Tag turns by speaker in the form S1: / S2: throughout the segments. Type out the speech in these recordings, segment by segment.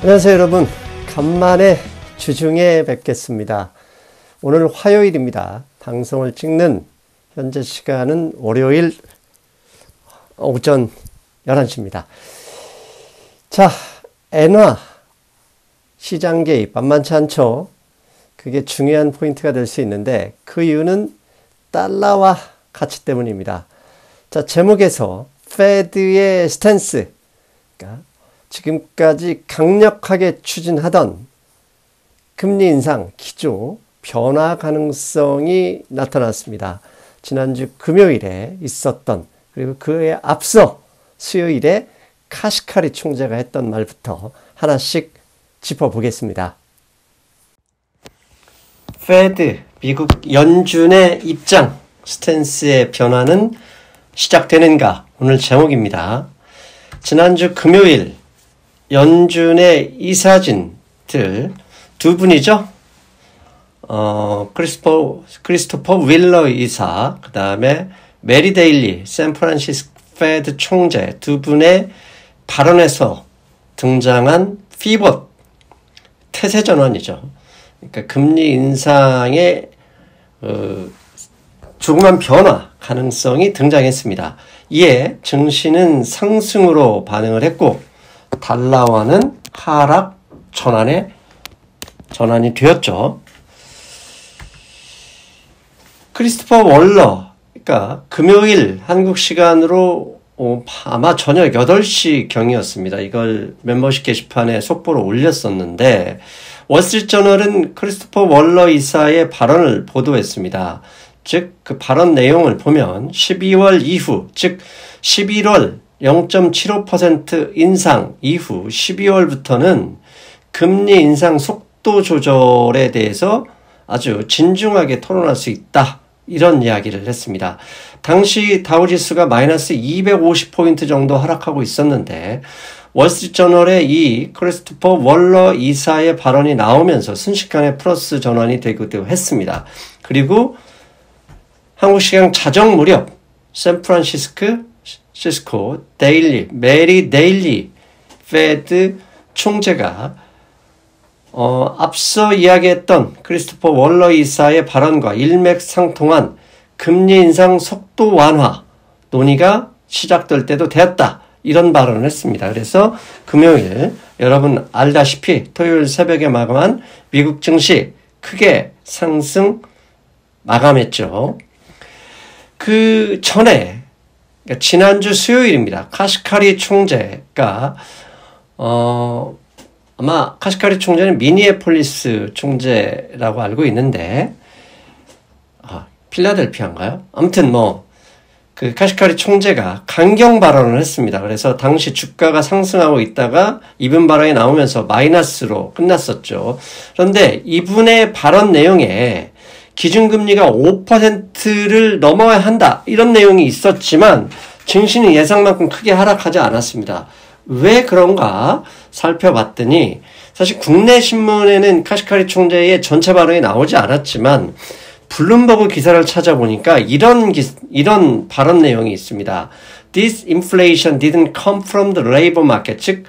S1: 안녕하세요 여러분, 간만에 주중에 뵙겠습니다. 오늘 화요일입니다. 방송을 찍는 현재 시간은 월요일 오전 11시입니다. 자, 엔화 시장 개입 만만치 않죠. 그게 중요한 포인트가 될 수 있는데 그 이유는 달러와 가치 때문입니다. 자, 제목에서 페드의 스탠스, 그러니까 지금까지 강력하게 추진하던 금리 인상 기조 변화 가능성이 나타났습니다. 지난주 금요일에 있었던, 그리고 그에 앞서 수요일에 카시카리 총재가 했던 말부터 하나씩 짚어보겠습니다. 페드, 미국 연준의 입장, 스탠스의 변화는 시작되는가? 오늘 제목입니다. 지난주 금요일 연준의 이사진들 두 분이죠. 크리스토퍼 윌러 이사, 그 다음에 메리 데일리 샌프란시스코 페드 총재 두 분의 발언에서 등장한 피벗, 태세 전환이죠. 그러니까 금리 인상의 조그만 변화 가능성이 등장했습니다. 이에 증시는 상승으로 반응을 했고 달러와는 하락 전환이 되었죠. 크리스토퍼 월러, 그러니까 금요일 한국 시간으로 아마 저녁 8시 경이었습니다. 이걸 멤버십 게시판에 속보로 올렸었는데 월스트리트저널은 크리스토퍼 월러 이사의 발언을 보도했습니다. 즉, 그 발언 내용을 보면 12월 이후, 즉 11월 0.75% 인상 이후 12월부터는 금리 인상 속도 조절에 대해서 아주 진중하게 토론할 수 있다. 이런 이야기를 했습니다. 당시 다우지수가 마이너스 250포인트 정도 하락하고 있었는데 월스트리트저널의 이 크리스토퍼 월러 이사의 발언이 나오면서 순식간에 플러스 전환이 되기도 했습니다. 그리고 한국 시간 자정 무렵 샌프란시스코 데일리, 메리 데일리 페드 총재가 앞서 이야기했던 크리스토퍼 월러 이사의 발언과 일맥상통한 금리 인상 속도 완화 논의가 시작될 때도 되었다. 이런 발언을 했습니다. 그래서 금요일 여러분 알다시피 토요일 새벽에 마감한 미국 증시 크게 상승 마감했죠. 그 전에 그러니까 지난주 수요일입니다. 카시카리 총재가 아마 카시카리 총재는 미니애폴리스 총재라고 알고 있는데 필라델피아인가요? 아무튼 그 카시카리 총재가 강경 발언을 했습니다. 그래서 당시 주가가 상승하고 있다가 이분 발언이 나오면서 마이너스로 끝났었죠. 그런데 이분의 발언 내용에 기준금리가 5%를 넘어야 한다. 이런 내용이 있었지만 증시는 예상만큼 크게 하락하지 않았습니다. 왜 그런가 살펴봤더니 사실 국내 신문에는 카시카리 총재의 전체 발언이 나오지 않았지만 블룸버그 기사를 찾아보니까 이런 발언 내용이 있습니다. This inflation didn't come from the labor market. 즉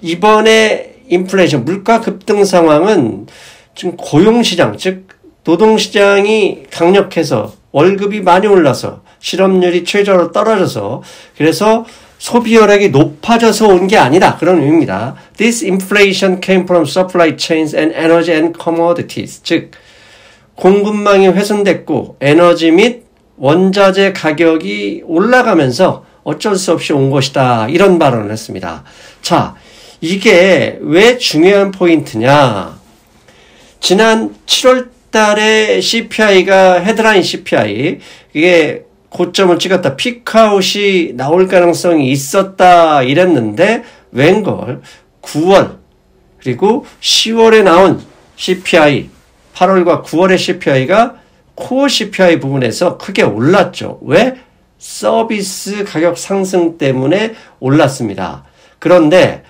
S1: 이번에 인플레이션 물가 급등 상황은 지금 고용시장 즉 노동시장이 강력해서 월급이 많이 올라서 실업률이 최저로 떨어져서 그래서 소비혈액이 높아져서 온 게 아니다. 그런 의미입니다. This inflation came from supply chains and energy and commodities. 즉 공급망이 훼손됐고 에너지 및 원자재 가격이 올라가면서 어쩔 수 없이 온 것이다. 이런 발언을 했습니다. 자, 이게 왜 중요한 포인트냐. 지난 7월 달에 CPI가 헤드라인 CPI 이게 고점을 찍었다. 피크아웃이 나올 가능성이 있었다 이랬는데 웬걸 9월 그리고 10월에 나온 CPI 8월과 9월의 CPI가 코어 CPI 부분에서 크게 올랐죠. 왜? 서비스 가격 상승 때문에 올랐습니다. 그런데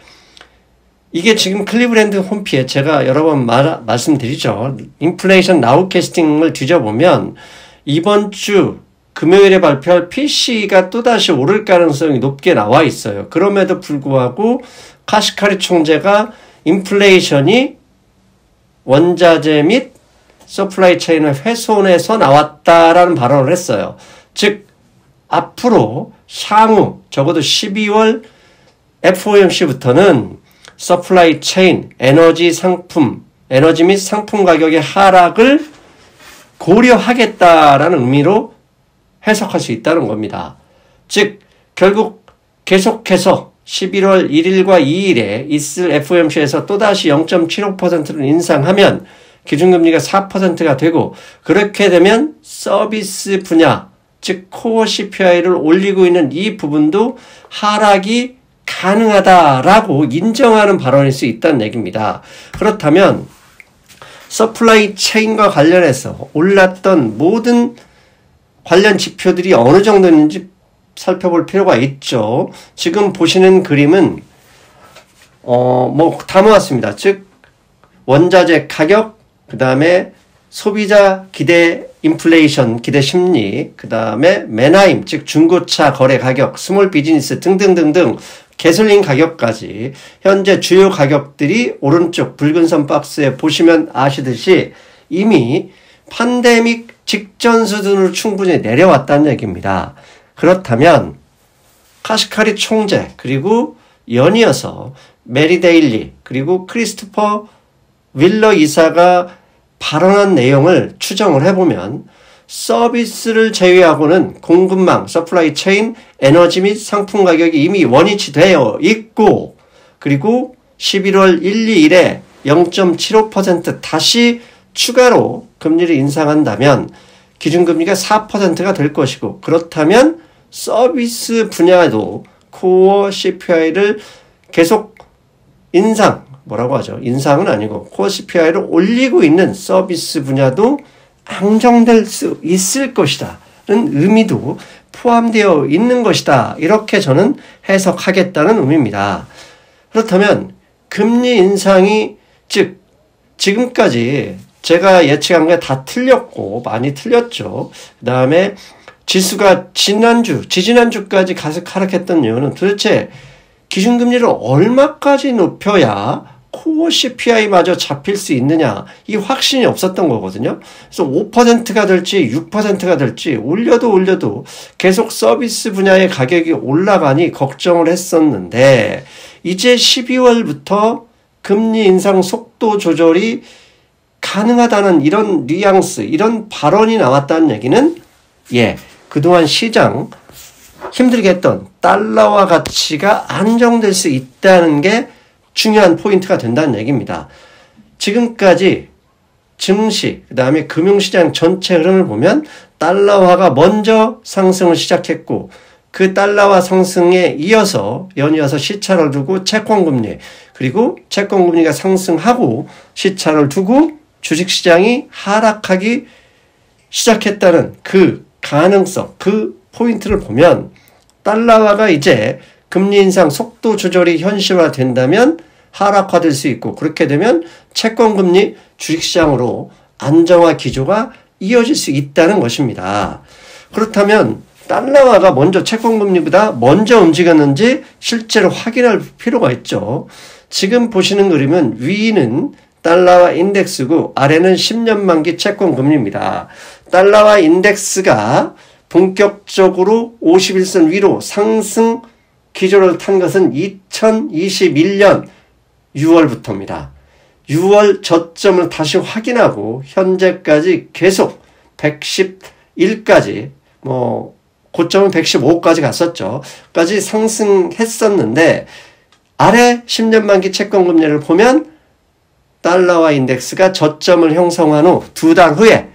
S1: 이게 지금 클리브랜드 홈피에 제가 여러 번 말씀드리죠. 인플레이션 나우 캐스팅을 뒤져보면 이번 주 금요일에 발표할 PC가 또다시 오를 가능성이 높게 나와 있어요. 그럼에도 불구하고 카시카리 총재가 인플레이션이 원자재 및 서플라이 체인의 훼손에서 나왔다라는 발언을 했어요. 즉 앞으로 향후 적어도 12월 FOMC부터는 서플라이 체인, 에너지 및 상품 가격의 하락을 고려하겠다라는 의미로 해석할 수 있다는 겁니다. 즉 결국 계속해서 11월 1일과 2일에 있을 FOMC에서 또다시 0.75%를 인상하면 기준금리가 4%가 되고, 그렇게 되면 서비스 분야, 즉 코어 CPI를 올리고 있는 이 부분도 하락이 가능하다라고 인정하는 발언일 수 있다는 얘기입니다. 그렇다면 서플라이 체인과 관련해서 올랐던 모든 관련 지표들이 어느 정도 있는지 살펴볼 필요가 있죠. 지금 보시는 그림은 다 모았습니다. 즉 원자재 가격, 그 다음에 소비자 기대 인플레이션, 기대 심리, 그 다음에 맨하임, 즉 중고차 거래 가격, 스몰 비즈니스 등등등등 개솔린 가격까지 현재 주요 가격들이 오른쪽 붉은 선 박스에 보시면 아시듯이 이미 팬데믹 직전 수준으로 충분히 내려왔다는 얘기입니다. 그렇다면 카시카리 총재, 그리고 연이어서 메리 데일리, 그리고 크리스토퍼 윌러 이사가 발언한 내용을 추정을 해보면 서비스를 제외하고는 공급망, 서플라이 체인, 에너지 및 상품 가격이 이미 원위치 되어 있고, 그리고 11월 1, 2일에 0.75% 다시 추가로 금리를 인상한다면 기준금리가 4%가 될 것이고, 그렇다면 서비스 분야도 코어 CPI를 계속 인상은 아니고 코어 CPI를 올리고 있는 서비스 분야도 안정될 수 있을 것이다 는 의미도 포함되어 있는 것이다, 이렇게 저는 해석하겠다는 의미입니다. 그렇다면 금리 인상이, 즉 지금까지 제가 예측한 게 다 틀렸고 많이 틀렸죠. 그 다음에 지수가 지지난주까지 가속 하락했던 이유는 도대체 기준금리를 얼마까지 높여야 코어 CPI마저 잡힐 수 있느냐, 이 확신이 없었던 거거든요. 그래서 5%가 될지 6%가 될지 올려도 계속 서비스 분야의 가격이 올라가니 걱정을 했었는데, 이제 12월부터 금리 인상 속도 조절이 가능하다는 이런 뉘앙스, 이런 발언이 나왔다는 얘기는 그동안 시장 힘들게 했던 달러화 가치가 안정될 수 있다는 게 중요한 포인트가 된다는 얘기입니다. 지금까지 증시, 그 다음에 금융시장 전체 흐름을 보면 달러화가 먼저 상승을 시작했고, 그 달러화 상승에 연이어서 시차를 두고 채권금리, 그리고 채권금리가 상승하고 시차를 두고 주식시장이 하락하기 시작했다는 그 가능성, 그 포인트를 보면 달러화가 이제 금리 인상 속도 조절이 현실화된다면 하락화될 수 있고, 그렇게 되면 채권금리, 주식시장으로 안정화 기조가 이어질 수 있다는 것입니다. 그렇다면 달러화가 먼저 채권금리보다 먼저 움직였는지 실제로 확인할 필요가 있죠. 지금 보시는 그림은 위는 달러화 인덱스고 아래는 10년 만기 채권금리입니다. 달러화 인덱스가 본격적으로 51선 위로 상승 기조를 탄 것은 2021년 6월부터입니다. 6월 저점을 다시 확인하고 현재까지 계속 111까지, 고점은 115까지 갔었죠. 까지 상승했었는데, 아래 10년 만기 채권금리를 보면 달러화 인덱스가 저점을 형성한 후 2달 후에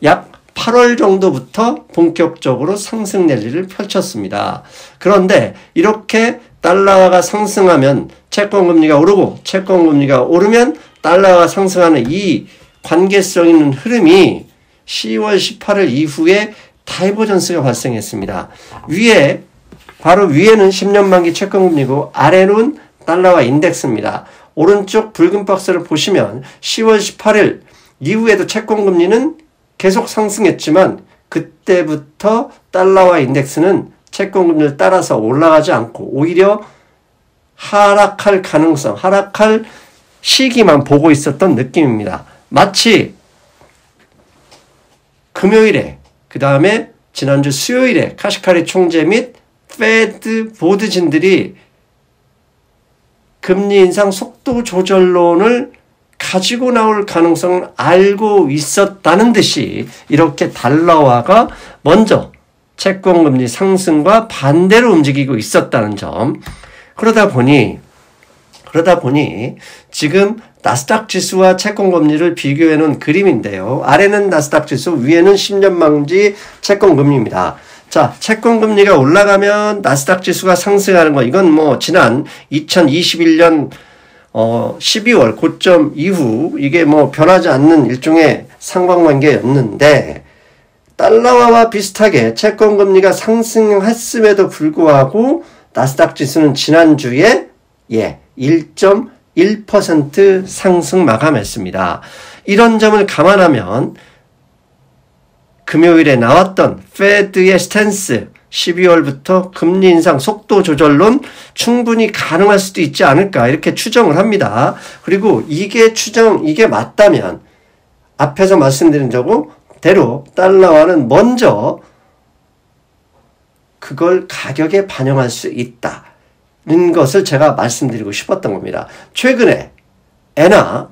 S1: 약 8월 정도부터 본격적으로 상승 랠리를 펼쳤습니다. 그런데 이렇게 달러화가 상승하면 채권금리가 오르고, 채권금리가 오르면 달러화가 상승하는 이 관계성 있는 흐름이 10월 18일 이후에 다이버전스가 발생했습니다. 바로 위에는 10년 만기 채권금리고 아래는 달러화 인덱스입니다. 오른쪽 붉은 박스를 보시면 10월 18일 이후에도 채권금리는 계속 상승했지만 그때부터 달러화 인덱스는 채권금리를 따라서 올라가지 않고 오히려 하락할 가능성, 하락할 시기만 보고 있었던 느낌입니다. 마치 금요일에, 그 다음에 지난주 수요일에 카시카리 총재 및 페드 보드진들이 금리 인상 속도 조절론을 가지고 나올 가능성을 알고 있었다는 듯이 이렇게 달러화가 먼저 채권금리 상승과 반대로 움직이고 있었다는 점. 그러다 보니 지금 나스닥 지수와 채권금리를 비교해 놓은 그림인데요. 아래는 나스닥 지수, 위에는 10년망지 채권금리입니다. 자, 채권금리가 올라가면 나스닥 지수가 상승하는 거, 이건 뭐 지난 2021년 12월 고점 이후 이게 뭐 변하지 않는 일종의 상관관계였는데, 달러화와 비슷하게 채권금리가 상승했음에도 불구하고 나스닥 지수는 지난주에 1.1% 상승 마감했습니다. 이런 점을 감안하면 금요일에 나왔던 페드의 스탠스, 12월부터 금리 인상 속도 조절론 충분히 가능할 수도 있지 않을까, 이렇게 추정을 합니다. 그리고 이게 맞다면 앞에서 말씀드린 대로 달러화는 먼저 그걸 가격에 반영할 수 있다는 것을 제가 말씀드리고 싶었던 겁니다. 최근에 엔화,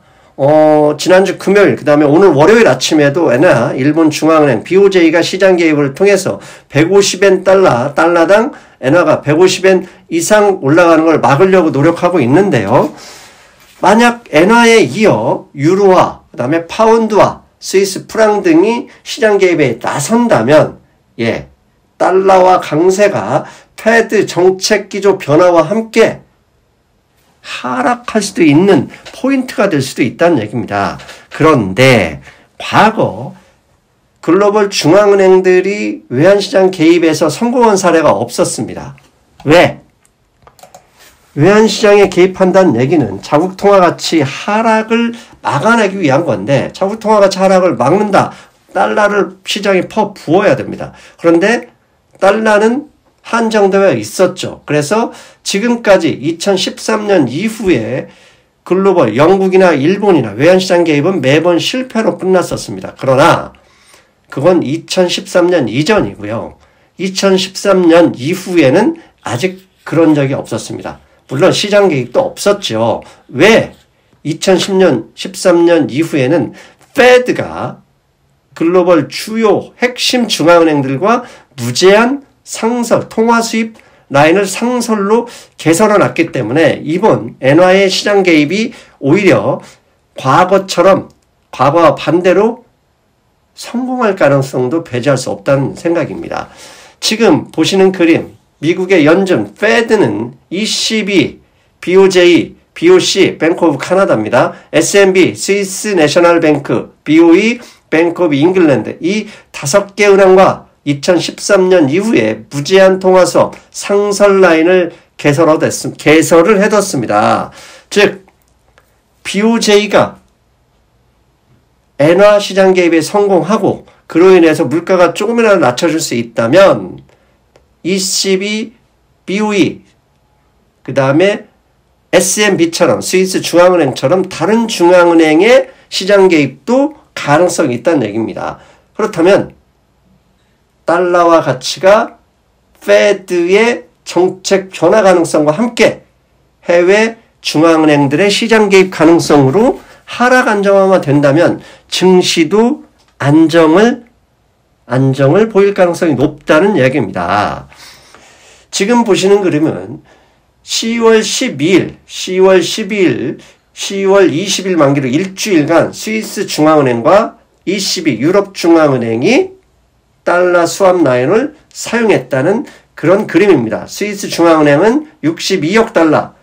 S1: 지난주 금요일, 그 다음에 오늘 월요일 아침에도 엔화, 일본 중앙은행, BOJ가 시장 개입을 통해서 150엔 달러당 엔화가 150엔 이상 올라가는 걸 막으려고 노력하고 있는데요. 만약 엔화에 이어 유로화, 그 다음에 파운드화, 스위스 프랑 등이 시장 개입에 나선다면, 달러화 강세가 페드 정책 기조 변화와 함께 하락할 수도 있는 포인트가 될 수도 있다는 얘기입니다. 그런데 과거 글로벌 중앙은행들이 외환시장 개입에서 성공한 사례가 없었습니다. 왜? 외환시장에 개입한다는 얘기는 자국통화가치 하락을 막아내기 위한 건데, 자국통화가치 하락을 막는다, 달러를 시장에 퍼부어야 됩니다. 그런데 달러는 한정되어 있었죠. 그래서 지금까지 2013년 이후에 글로벌 영국이나 일본이나 외환시장 개입은 매번 실패로 끝났었습니다. 그러나 그건 2013년 이전이고요. 2013년 이후에는 아직 그런 적이 없었습니다. 물론 시장 개입도 없었죠. 왜? 13년 이후에는 페드가 글로벌 주요 핵심 중앙은행들과 무제한 상설, 통화 수입 라인을 상설로 개설해 놨기 때문에 이번 엔화의 시장 개입이 오히려 과거와 반대로 성공할 가능성도 배제할 수 없다는 생각입니다. 지금 보시는 그림, 미국의 연준, 페드는 ECB, BOJ, BOC, 뱅크 오브 캐나다입니다. SNB, 스위스 내셔널 뱅크, BOE, 뱅크 오브 잉글랜드, 이 5개 은행과 2013년 이후에 무제한 통화서 상설 라인을 개설을 해뒀습니다. 즉, BOJ가 엔화 시장 개입에 성공하고 그로 인해서 물가가 조금이라도 낮춰줄 수 있다면 ECB, BOE, 그 다음에 SNB처럼 스위스 중앙은행처럼 다른 중앙은행의 시장 개입도 가능성이 있다는 얘기입니다. 그렇다면 달러화 가치가 페드의 정책 변화 가능성과 함께 해외 중앙은행들의 시장 개입 가능성으로 하락 안정화가 된다면 증시도 안정을 보일 가능성이 높다는 이야기입니다. 지금 보시는 그림은 10월 12일, 10월 20일 만기로 일주일간 스위스 중앙은행과 ECB 유럽 중앙은행이 달러 수합 라인을 사용했다는 그런 그림입니다. 스위스 중앙은행은 62억 달러,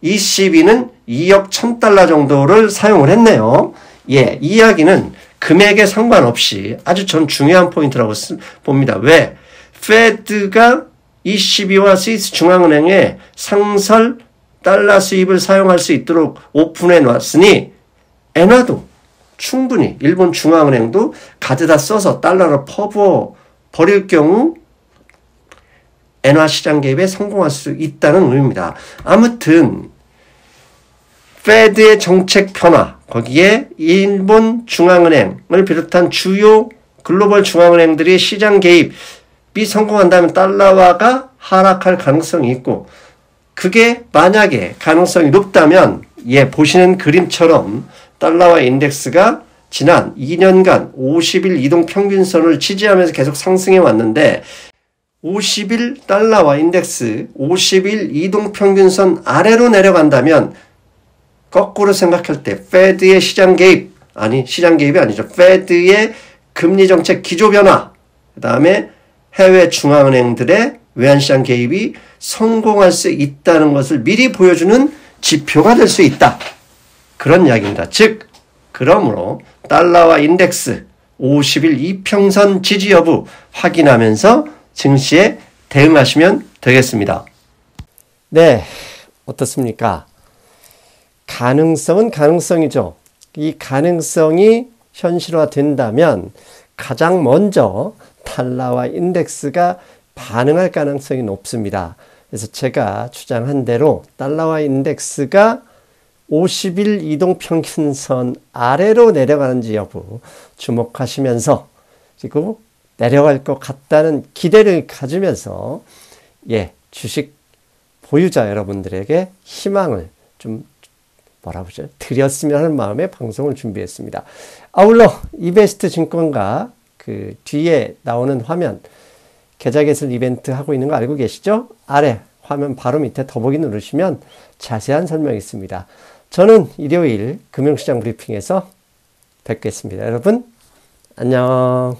S1: ECB는 2억 1000달러 정도를 사용을 했네요. 이 이야기는 금액에 상관없이 아주 전 중요한 포인트라고 봅니다. 왜? 페드가 ECB와 스위스 중앙은행에 상설 달러 수입을 사용할 수 있도록 오픈해 놨으니 엔화도 충분히 일본 중앙은행도 가져다 써서 달러를 퍼부어 버릴 경우 엔화 시장 개입에 성공할 수 있다는 의미입니다. 아무튼 페드의 정책 변화, 거기에 일본 중앙은행을 비롯한 주요 글로벌 중앙은행들이 시장 개입이 성공한다면 달러화가 하락할 가능성이 있고, 그게 만약에 가능성이 높다면 보시는 그림처럼 달러화 인덱스가 지난 2년간 50일 이동 평균선을 지지하면서 계속 상승해 왔는데, 50일 달러화 인덱스 50일 이동 평균선 아래로 내려간다면 거꾸로 생각할 때 페드의 시장 개입이 아니죠. 페드의 금리 정책 기조 변화, 그 다음에 해외 중앙은행들의 외환시장 개입이 성공할 수 있다는 것을 미리 보여주는 지표가 될 수 있다. 그런 이야기입니다. 즉, 그러므로 달러화 인덱스 50일 이평선 지지 여부 확인하면서 증시에 대응하시면 되겠습니다. 네, 어떻습니까? 가능성은 가능성이죠. 이 가능성이 현실화된다면 가장 먼저 달러화 인덱스가 반응할 가능성이 높습니다. 그래서 제가 주장한 대로 달러화 인덱스가 50일 이동평균선 아래로 내려가는지 여부 주목하시면서, 그리고 내려갈 것 같다는 기대를 가지면서 주식 보유자 여러분들에게 희망을 좀 드렸으면 하는 마음에 방송을 준비했습니다. 아울러 이베스트 증권가 그 뒤에 나오는 화면 계좌 개설 이벤트 하고 있는 거 알고 계시죠? 아래 화면 바로 밑에 더보기 누르시면 자세한 설명이 있습니다. 저는 일요일 금융시장 브리핑에서 뵙겠습니다. 여러분 안녕.